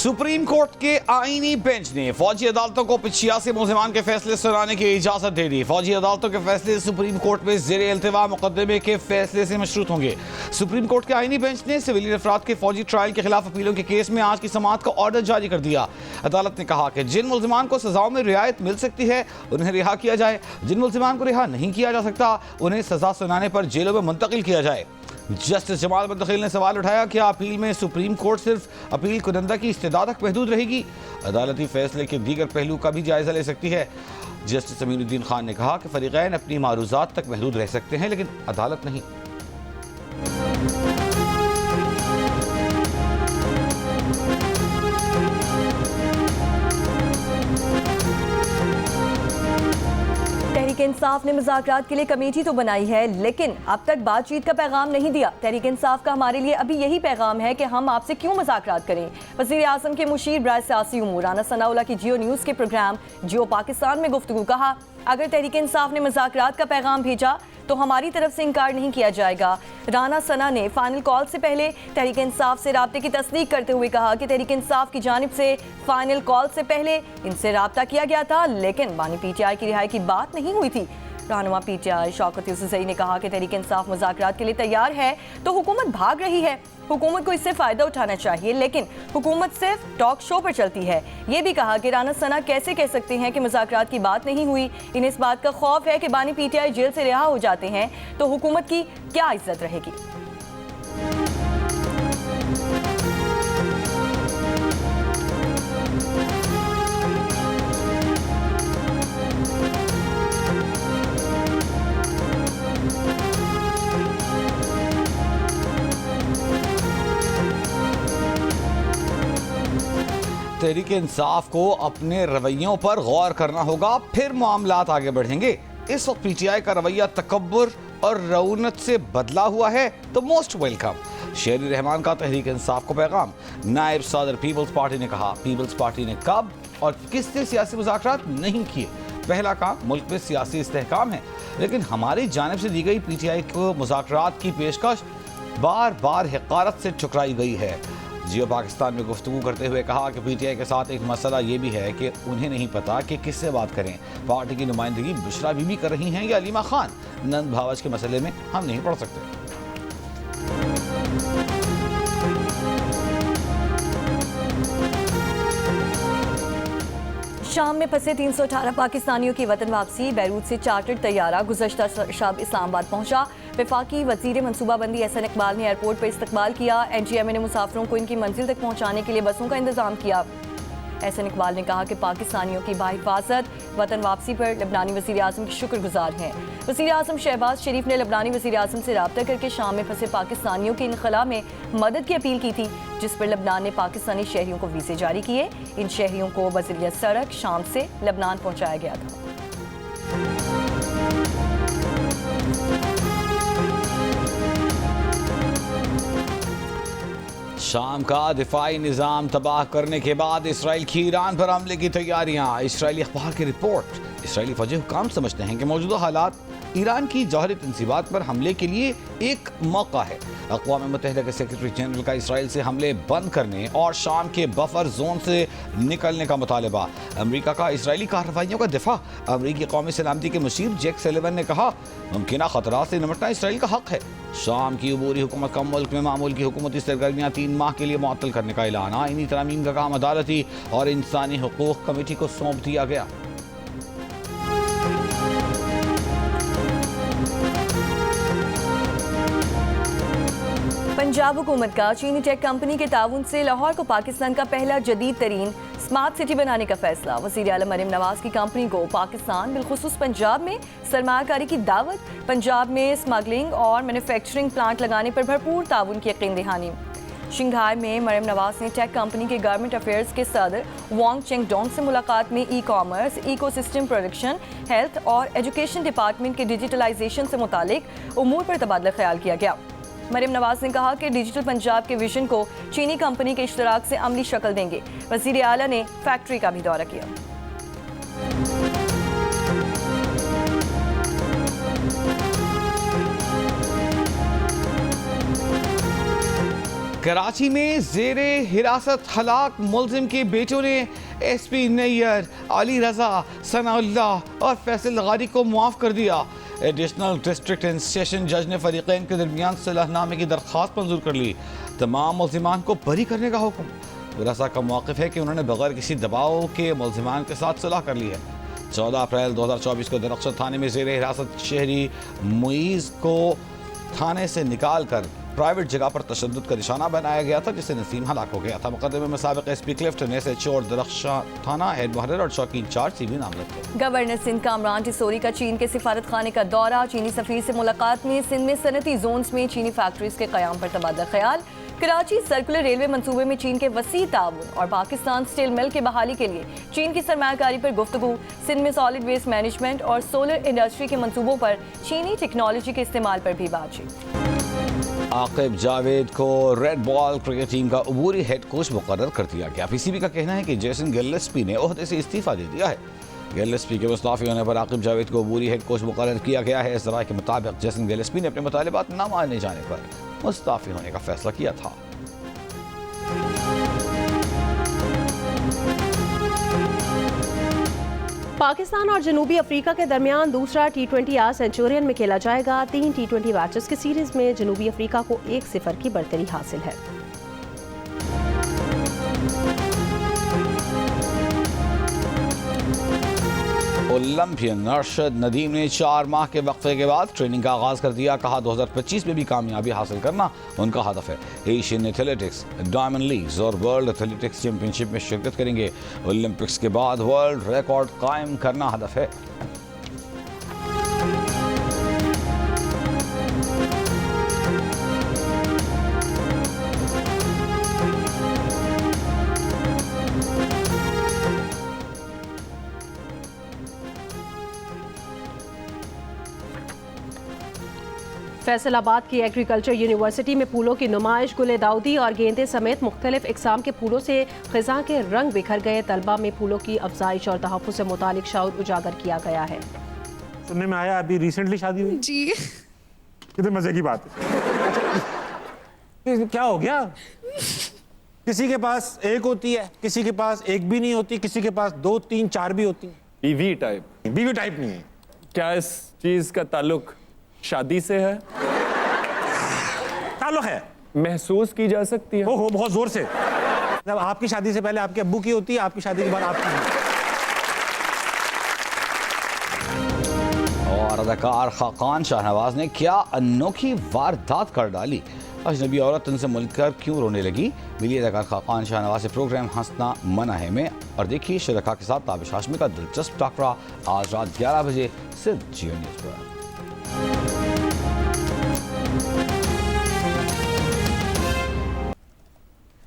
Supreme court के आईनी bench ने फौजी अदालतों को 85 मुलजिमान के फैसले सुनाने की इजाजत दे दी। फौजी अदालतों के फैसले सुप्रीम कोर्ट में ज़ेरे इल्तिवा मुकदमे के फैसले से मशरूत होंगे। सुप्रीम कोर्ट के आईनी बेंच ने सिविलियन अफराद के फौजी ट्रायल के खिलाफ अपीलों के केस में आज की समाअत का ऑर्डर जारी कर दिया। अदालत ने कहा कि जिन मुलजिमान को सजाओं में रियायत मिल सकती है उन्हें रिहा किया जाए, जिन मुलजिमान को रिहा नहीं किया जा सकता उन्हें सजा सुनाने पर जेलों में मुंतकिल किया जाए। जस्टिस जमाल बंदखील ने सवाल उठाया कि अपील में सुप्रीम कोर्ट सिर्फ अपील कुनंदा की इस्तेदा तक महदूद रहेगी, अदालती फैसले के दीगर पहलू का भी जायजा ले सकती है। जस्टिस अमीनुद्दीन खान ने कहा कि फरीकैन अपनी मारूजात तक महदूद रह सकते हैं लेकिन अदालत नहीं। तहरीक इंसाफ ने मुज़ाकरात के लिए कमेटी तो बनाई है लेकिन अब तक बातचीत का पैगाम नहीं दिया। तहरीक इंसाफ का हमारे लिए अभी यही पैगाम है कि हम आपसे क्यों मुज़ाकरात करें। वज़ीर आज़म के मुशीर बराए सियासी उमूर राना सनाउल्लाह की जियो न्यूज़ के प्रोग्राम जियो पाकिस्तान में गुफ्तगू कहा, अगर तहरीक इंसाफ ने मुज़ाकरात का पैगाम भेजा तो हमारी तरफ से इनकार नहीं किया जाएगा। राना सना ने फाइनल कॉल से पहले तहरीक इंसाफ से राब्ते की तस्दीक करते हुए कहा कि तहरीक इंसाफ की जानिब से फाइनल कॉल से पहले इनसे राब्ता किया गया था लेकिन बानी पीटीआई की रिहाई की बात नहीं हुई थी। रहनुमा पीटीआई शौकत यूसुफ़ज़ई ने कहा कि तहरीक इंसाफ मुज़ाकरात के लिए तैयार है तो हुकूमत भाग रही है, हुकूमत को इससे फ़ायदा उठाना चाहिए लेकिन हुकूमत सिर्फ टॉक शो पर चलती है। ये भी कहा कि राना सना कैसे कह सकते हैं कि मुज़ाकरात की बात नहीं हुई, इन्हें इस बात का खौफ है कि बानी पीटीआई जेल से रिहा हो जाते हैं तो हुकूमत की क्या इज्जत रहेगी। तहरीक इंसाफ को अपने रवैयों पर गौर करना होगा, फिर मामलात आगे बढ़ेंगे। इस वक्त पीटीआई का रवैया तकब्बुर और रऊनत से बदला हुआ है तो मोस्ट वेलकम। शेर रहमान का तहरीक इंसाफ को पैगाम। नायब सदर पीपल्स पार्टी ने कहा, पीपल्स पार्टी ने कब और किससे सियासी मुज़ाकरात नहीं किए। पहला काम मुल्क में सियासी इस्तेहकाम है लेकिन हमारी जानिब से दी गई पीटीआई को मुज़ाकरात की पेशकश बार बार हिकारत से ठुकराई गई है। जियो पाकिस्तान में गुफ्तगू करते हुए कहा कि पीटीआई के साथ एक मसला ये भी है कि उन्हें नहीं पता कि किससे बात करें। पार्टी की नुमाइंदगी बुशरा बीबी कर रही हैं या अलीमा खान। नंद भावच के मसले में हम नहीं पढ़ सकते। शाम में फंसे 318 पाकिस्तानियों की वतन वापसी। बैरूत से चार्टर्ड तैयारा गुज़श्ता शब इस्लामाबाद पहुंचा। वफाकी वज़ीर मनसूबाबंदी एहसन इकबाल ने एयरपोर्ट पर इस्तकबाल किया। एनजीएमए ने मुसाफिरों को इनकी मंजिल तक पहुंचाने के लिए बसों का इंतजाम किया। एहसन इकबाल ने कहा कि पाकिस्तानियों की बाहिफाजत वतन वापसी पर लबनानी वज़ीर आज़म की शुक्रगुजार हैं। वज़ीर आज़म शहबाज शरीफ ने लबनानी वज़ीर आज़म से रब्ता करके शाम में फंसे पाकिस्तानियों के इनखला में मदद की अपील की थी, जिस पर लबनान ने पाकिस्तानी शहरियों को वीज़े जारी किए। इन शहरियों को बज़रिया सड़क शाम से लबनान पहुँचाया गया था। शाम का दिफाई निज़ाम तबाह करने के बाद इसराइल की ईरान पर हमले की तैयारियां। इसराइली अखबार की रिपोर्ट। इसराइली फौजी हुकाम समझते हैं कि मौजूदा हालात ईरान की जौहरी तंसीबात पर हमले के लिए एक मौका है। अक़वाम मुत्तहिदा के सेक्रेटरी जनरल का इसराइल से हमले बंद करने और शाम के बफर जोन से निकलने का मुतालबा। अमेरिका का इसराइली कार्रवाइयों का दिफा। अमेरिकी कौमी सलामती के मुशीर जैक सलिवन ने कहा, मुमकिन खतरात से निपटना इसराइल का हक है। शाम की अबूरी हुकूमत का मुल्क में मामूल की हुकूमती सरगर्मियाँ 3 माह के लिए मुअत्तल करने का ऐलान। आईनी तरामीम का काम अदालती और इंसानी हुकूक कमेटी को सौंप दिया गया। पंजाब हुकूमत का चीनी टेक कंपनी के ताउन से लाहौर को पाकिस्तान का पहला जदीद तरीन स्मार्ट सिटी बनाने का फैसला। वज़ीर आलम मरीम नवाज की कंपनी को पाकिस्तान बिलखुसूस पंजाब में सरमायाकारी की दावत। पंजाब में स्मगलिंग और मैन्युफैक्चरिंग प्लांट लगाने पर भरपूर ताउन की यकीन दहानी। शंघाई में मरीम नवाज ने टेक कंपनी के गवर्नमेंट अफेयर्स के सदर वांग चेंगडोंग से मुलाकात में e commerce, ecosystem production, health और एजुकेशन डिपार्टमेंट के डिजिटलाइजेशन से मुतालिक उमूर पर तबादला ख्याल किया गया। मरीम नवाज ने कहा कि डिजिटल पंजाब के विजन को चीनी कंपनी के इश्तराक से अमली शक्ल देंगे। वज़ीर आला ने फैक्ट्री का भी दौरा किया। कराची में जेरे हिरासत हलाक मुलजिम के बेटों ने एसपी नैयर, अली रजा, सनाउल्लाह और फैसल गारी को मुआफ कर दिया। एडिशनल डिस्ट्रिक्ट एंड सेशन जज ने फरीकैन के दरमियान सलाहनामे की दरख्वास्त मंजूर कर ली। तमाम मुलजिमान को बरी करने का हुक्म। रजा का मौक़िफ़ है कि उन्होंने बगैर किसी दबाव के मुलजिमान के साथ सुलह कर ली है। 14 अप्रैल 2024 को दरख्शत थाने में जेरे हिरासत शहरी मुईज़ को थाने से निकाल कर प्राइवेट जगह पर तशद्दुद का निशाना बनाया गया था, जिससे नसीम हलाक हो गया था। मुकदमे में साबिक एसपी क्लिफ्टन, एसएचओ और दरख्शां थाना हेड मुहर्रिर और चौकी इंचार्ज सीबी नामजद थे। गवर्नर सिंध कामरान टिसोरी का चीन के सिफारत खाने का दौरा, चीनी सफीर से मुलाकात में सिंध में सनती जोन्स में चीनी फैक्ट्रीज के क़याम पर तबादला ख्याल। कराची सर्कुलर रेलवे मंसूबे में चीन के वसी ताउन और पाकिस्तान स्टील मिल की बहाली के लिए चीन की सरमायाकारी पर गुफ्तगू। सिंध में सॉलिड वेस्ट मैनेजमेंट और सोलर इंडस्ट्री के मंसूबों पर चीनी टेक्नोलॉजी के इस्तेमाल पर भी बातचीत। आकिब जावेद को रेड बॉल क्रिकेट टीम का अबूरी हेड कोच मुकर्रर कर दिया गया। पीसीबी का कहना है कि जेसन गिलेस्पी ने ओहदे से इस्तीफा दे दिया है। गिलेस्पी के मुस्ताफी होने पर आकिब जावेद को अबूरी हेड कोच मुकर्रर किया गया है। इस राय के मुताबिक जेसन गिलेस्पी ने अपने मुतालिबात न माने जाने पर मुस्ताफी होने का फैसला किया था। पाकिस्तान और जनूबी अफ्रीका के दरमियान दूसरा T20 आज सेंचुरियन में खेला जाएगा। 3 T20 मैचेस की सीरीज में जनूबी अफ्रीका को 1-0 की बढ़तरी हासिल है। ओलंपियन अरशद नदीम ने 4 माह के वक्फे के बाद ट्रेनिंग का आगाज कर दिया। कहा 2025 में भी कामयाबी हासिल करना उनका हदफ है। एशियन एथलेटिक्स, डायमंड लीग्स और वर्ल्ड एथलेटिक्स चैंपियनशिप में शिरकत करेंगे। ओलंपिक्स के बाद वर्ल्ड रिकॉर्ड कायम करना हदफ है। फैसलाबाद की एग्रीकल्चर यूनिवर्सिटी में फूलों की नुमाइश, गुले दाऊदी और गेंदे समेत मुख्तलिफ इकसाम के फूलों से खिज़ां के रंग बिखर गए। तलबा में फूलों की अफजाइश और तहफ़्फ़ुज़ से मुतालिक शऊर उजागर किया गया है। सुनने में आया अभी रिसेंटली शादी हुई जी। कितने मजे की बात है। क्या हो गया? किसी के पास एक होती है, किसी के पास एक भी नहीं होती, किसी के पास 2, 3, 4 भी होती है। बीवी टाइप। बीवी टाइप नहीं है। क्या इस चीज का ताल्लुक शादी से है? ताल्लुक है, महसूस की जा सकती है। हो बहुत जोर से। जब आपकी शादी से पहले आपके अब्बू की होती है, आपकी शादी के बाद आपकी। और अदाकार खाकान शाहनवाज ने क्या अनोखी वारदात कर डाली। अजनबी औरत उनसे मिलकर क्यों रोने लगी। मिली अदाकार खाकान शाहनवाज से प्रोग्राम हंसना मना है में। और देखिए शुरका के साथ ताबिश हाशमी का दिलचस्प टाकरा आज रात 11 बजे सिर्फ जियो न्यूज़ पर।